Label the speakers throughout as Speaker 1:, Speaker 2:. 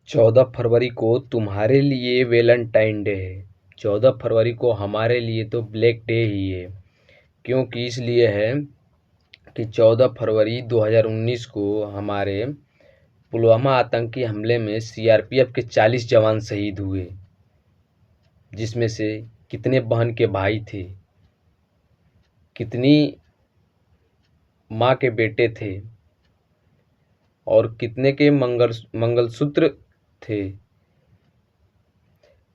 Speaker 1: 14 फरवरी को तुम्हारे लिए वैलेंटाइन डे है। 14 फरवरी को हमारे लिए तो ब्लैक डे ही है। क्योंकि इसलिए है कि 14 फरवरी 2019 को हमारे पुलवामा आतंकी हमले में सीआरपीएफ के 40 जवान शहीद हुए, जिसमें से कितने बहन के भाई थे, कितनी माँ के बेटे थे और कितने के मंगलसूत्र थे,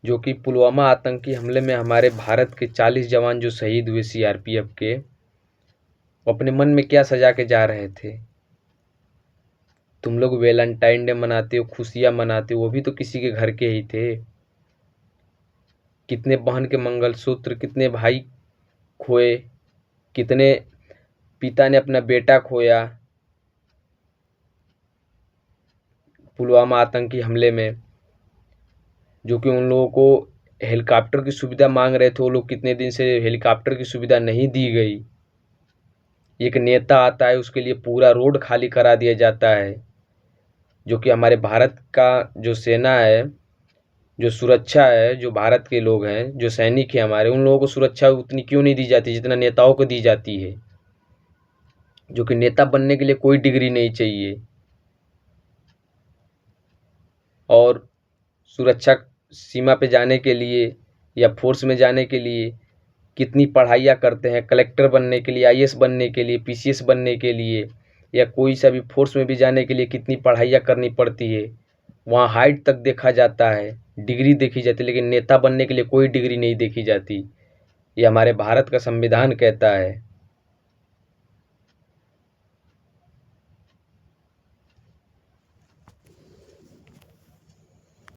Speaker 1: जो कि पुलवामा आतंकी हमले में हमारे भारत के 40 जवान जो शहीद हुए सीआरपीएफ के, वो अपने मन में क्या सजा के जा रहे थे। तुम लोग वैलेंटाइन डे मनाते हो, खुशियाँ मनाते हो, वो भी तो किसी के घर के ही थे। कितने बहन के मंगलसूत्र, कितने भाई खोए, कितने पिता ने अपना बेटा खोया पुलवामा आतंकी हमले में, जो कि उन लोगों को हेलीकॉप्टर की सुविधा मांग रहे थे। वो लोग कितने दिन से हेलीकॉप्टर की सुविधा नहीं दी गई। एक नेता आता है, उसके लिए पूरा रोड खाली करा दिया जाता है, जो कि हमारे भारत का जो सेना है, जो सुरक्षा है, जो भारत के लोग हैं, जो सैनिक हैं हमारे, उन लोगों को सुरक्षा उतनी क्यों नहीं दी जाती जितना नेताओं को दी जाती है। जो कि नेता बनने के लिए कोई डिग्री नहीं चाहिए और सुरक्षा सीमा पे जाने के लिए या फोर्स में जाने के लिए कितनी पढ़ाइयाँ करते हैं। कलेक्टर बनने के लिए, आईएएस बनने के लिए, पीसीएस बनने के लिए या कोई सा भी फोर्स में भी जाने के लिए कितनी पढ़ाइयाँ करनी पड़ती है। वहाँ हाइट तक देखा जाता है, डिग्री देखी जाती है, लेकिन नेता बनने के लिए कोई डिग्री नहीं देखी जाती। ये हमारे भारत का संविधान कहता है।